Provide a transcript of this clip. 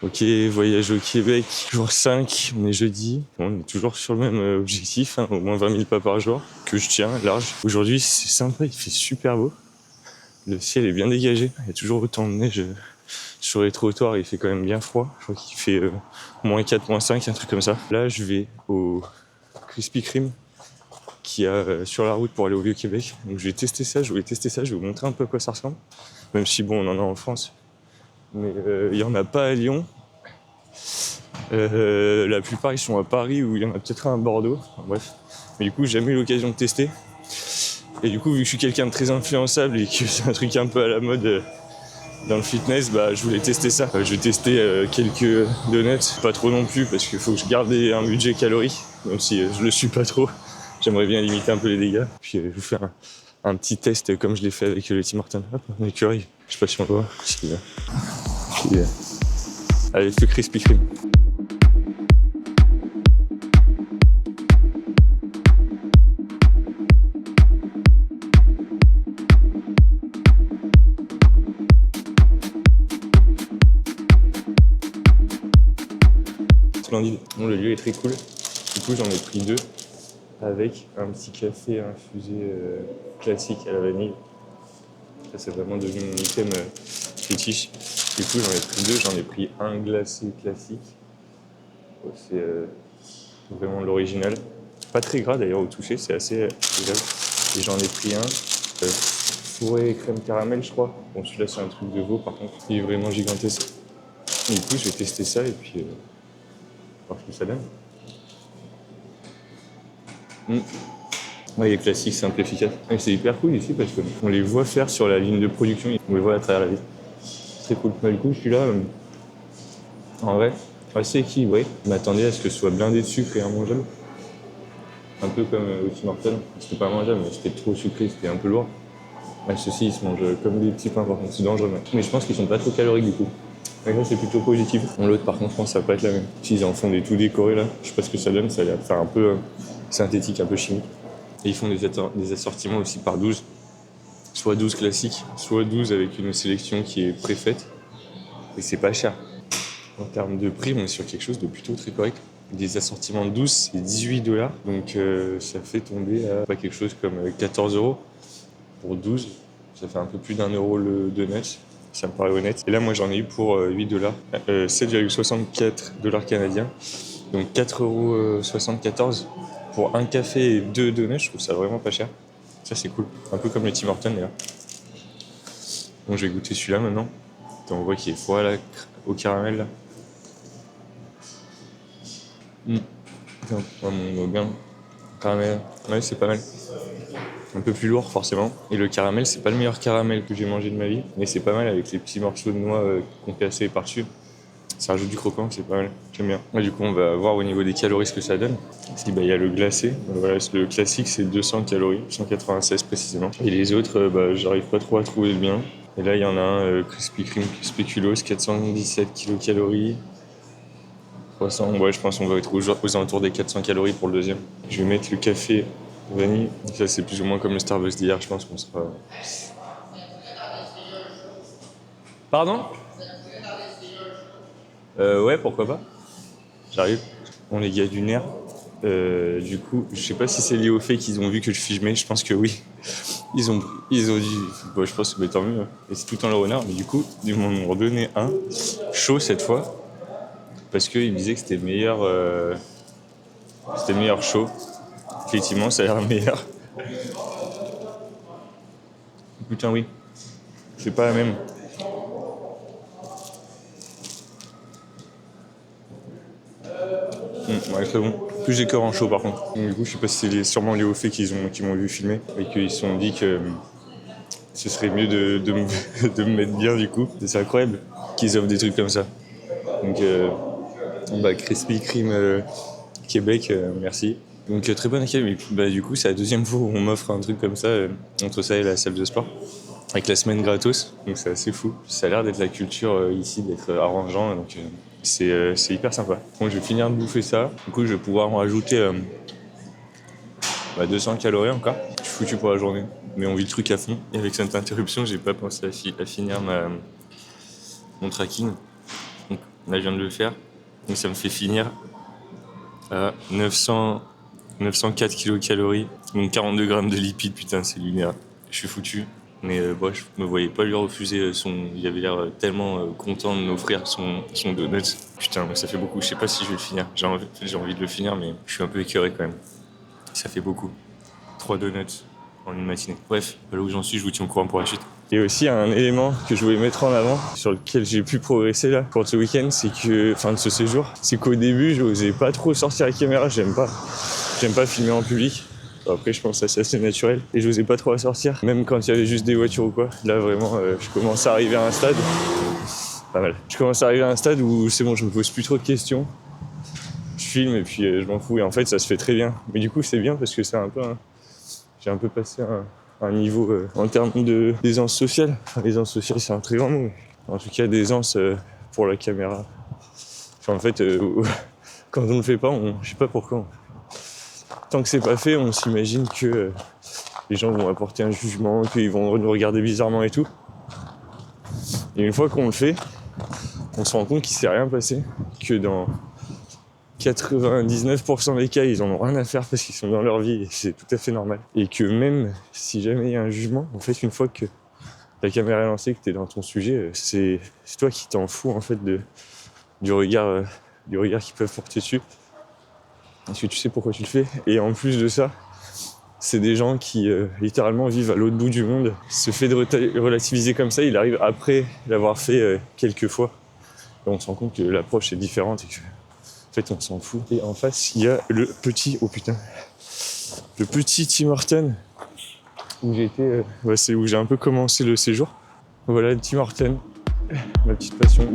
Ok, voyage au Québec, jour 5, on est jeudi. On est toujours sur le même objectif, hein, au moins 20 000 pas par jour, que je tiens large. Aujourd'hui, c'est sympa, il fait super beau. Le ciel est bien dégagé, il y a toujours autant de neige sur les trottoirs, il fait quand même bien froid. Je crois qu'il fait moins 4, moins 5, un truc comme ça. Là, je vais au Krispy Kreme qui a sur la route pour aller au Vieux-Québec. Donc je vais tester ça, je vais vous montrer un peu à quoi ça ressemble. Même si bon, on en a en France. Mais il n'y en a pas à Lyon. La plupart ils sont à Paris ou il y en a peut-être un à Bordeaux, enfin, bref. Mais du coup j'ai jamais eu l'occasion de tester. Et du coup vu que je suis quelqu'un de très influençable et que c'est un truc un peu à la mode dans le fitness, bah je voulais tester ça. Je vais tester quelques donuts, pas trop non plus parce qu'il faut que je garde un budget calories, même si je le suis pas trop. J'aimerais bien limiter un peu les dégâts. Puis je vais faire un petit test comme je l'ai fait avec le Tim Hortons. Hop, un écureuil. Je sais pas si on le voit. Allez, ce Krispy Kreme. Splendide. Bon, le lieu est très cool. Du coup, j'en ai pris 2 avec un petit café infusé classique à la vanille. Ça, c'est vraiment devenu mon item fétiche. Du coup, j'en ai pris 2. J'en ai pris un glacé classique. Oh, c'est vraiment l'original. Pas très gras d'ailleurs au toucher, c'est assez agréable. Et j'en ai pris un fourré crème caramel, je crois. Bon, celui-là, c'est un truc de veau par contre. Il est vraiment gigantesque. Et du coup, je vais tester ça et puis voir ce que ça donne. Ouais, il est classique, simple, efficace. Et c'est hyper cool ici parce qu'on les voit faire sur la ligne de production, on les voit à travers la vitre. C'est cool. Mais du coup, celui-là, en vrai, assez équilibré. Je m'attendais à ce que ce soit blindé de sucre et immangeable. Un peu comme au Tim Hortons. C'était pas mangeable, mais c'était trop sucré, c'était un peu lourd. Ouais, ceux-ci, ils se mangent comme des petits pains, par contre, c'est dangereux. Mais je pense qu'ils sont pas trop caloriques du coup. Et là, c'est plutôt positif. L'autre, par contre, je pense que ça va pas être la même. S'ils en font des tout décorés là, je sais pas ce que ça donne, ça a l'air de faire un peu synthétique, un peu chimique. Et ils font des assortiments aussi par 12. Soit 12 classiques, soit 12 avec une sélection qui est préfaite. Et c'est pas cher. En termes de prix, on est sur quelque chose de plutôt très correct. Des assortiments de 12, c'est 18$. Donc ça fait tomber à pas quelque chose comme 14€ pour 12. Ça fait un peu plus d'1€ le donut. Ça me paraît honnête. Et là, moi, j'en ai eu pour 8$. 7,64$ canadiens. Donc 4,74€ pour un café et 2 donuts. Je trouve ça vraiment pas cher. Ça, c'est cool. Un peu comme le Tim Hortons, d'ailleurs. Bon, je vais goûter celui-là maintenant. On voit qu'il est fourré là, au caramel, là. Mon gain. Caramel. Ouais, c'est pas mal. Un peu plus lourd, forcément. Et le caramel, c'est pas le meilleur caramel que j'ai mangé de ma vie. Mais c'est pas mal avec les petits morceaux de noix concassés par-dessus. Ça rajoute du croquant, c'est pas mal. J'aime bien. Ouais, du coup, on va voir au niveau des calories ce que ça donne. Il y a le glacé. Voilà, le classique, c'est 200 calories. 196 précisément. Et les autres, j'arrive pas trop à trouver le bien. Et là, il y en a un Krispy Kreme Spéculoos, 417 kilocalories. 300, ouais, je pense qu'on va être aux alentours des 400 calories pour le deuxième. Je vais mettre le café vanille. Ça, c'est plus ou moins comme le Starbucks d'hier, je pense qu'on sera... Pardon ? Ouais, pourquoi pas. J'arrive. Bon, les gars du nerf. Du coup, je sais pas si c'est lié au fait qu'ils ont vu que je filmais, je pense que oui. Ils ont dit, bon, je pense que tant mieux. Et c'est tout en leur honneur, mais du coup, ils m'en ont redonné un, chaud cette fois, parce qu'ils me disaient que c'était le meilleur chaud. Effectivement, ça a l'air meilleur. Putain, oui. C'est pas la même. Ouais, très bon. Plus j'ai cœur en chaud par contre. Donc, du coup, je sais pas si c'est sûrement lié au fait qu'ils m'ont vu filmer et qu'ils se sont dit que ce serait mieux de me mettre bien du coup. Et c'est incroyable qu'ils offrent des trucs comme ça. Donc, Krispy Kreme Québec, merci. Donc, très bon accueil. Mais du coup, c'est la deuxième fois où on m'offre un truc comme ça, entre ça et la salle de sport. Avec la semaine gratos, donc c'est assez fou. Ça a l'air d'être la culture ici, d'être arrangeant, donc c'est hyper sympa. Bon, je vais finir de bouffer ça, du coup je vais pouvoir en rajouter 200 calories encore. Je suis foutu pour la journée, mais on vit le truc à fond. Et avec cette interruption, j'ai pas pensé à finir mon tracking. Donc Là, je viens de le faire. Donc ça me fait finir à 904 kilocalories, donc 42 grammes de lipides. Putain, c'est lunaire. Je suis foutu. Mais bon, je me voyais pas lui refuser Il avait l'air tellement content de m'offrir son donut. Putain, mais ça fait beaucoup. Je sais pas si je vais le finir. J'ai envie de le finir, mais je suis un peu écœuré quand même. Ça fait beaucoup. 3 donuts en une matinée. Bref, là où j'en suis, je vous tiens au courant pour la suite. Et aussi un élément que je voulais mettre en avant, sur lequel j'ai pu progresser là pour ce week-end, c'est que, enfin de ce séjour, c'est qu'au début, je n'osais pas trop sortir la caméra, j'aime pas filmer en public. Après, je pense que c'est assez naturel. Et je n'osais pas trop à sortir, même quand il y avait juste des voitures ou quoi. Là, vraiment, je commence à arriver à un stade. Pas mal. Je commence à arriver à un stade où c'est bon, je me pose plus trop de questions. Je filme et puis je m'en fous. Et en fait, ça se fait très bien. Mais du coup, c'est bien parce que c'est un peu j'ai un peu passé un niveau en termes d'aisance sociale. Enfin, l'aisance sociale, c'est un très grand mot. En tout cas, d'aisance pour la caméra. Enfin, en fait, quand on ne le fait pas, je sais pas pourquoi. Tant que c'est pas fait, on s'imagine que les gens vont apporter un jugement, qu'ils vont nous regarder bizarrement et tout. Et une fois qu'on le fait, on se rend compte qu'il s'est rien passé, que dans 99% des cas, ils en ont rien à faire parce qu'ils sont dans leur vie et c'est tout à fait normal. Et que même si jamais il y a un jugement, en fait, une fois que la caméra est lancée, que tu es dans ton sujet, c'est toi qui t'en fous en fait du regard qu'ils peuvent porter dessus. Parce que tu sais pourquoi tu le fais. Et en plus de ça, c'est des gens qui littéralement vivent à l'autre bout du monde. Ce fait de relativiser comme ça, il arrive après l'avoir fait quelques fois. Et on se rend compte que l'approche est différente et que en fait, on s'en fout. Et en face, il y a le petit Tim Hortons où j'ai été. C'est où j'ai un peu commencé le séjour. Voilà, le Tim Hortons, ma petite passion.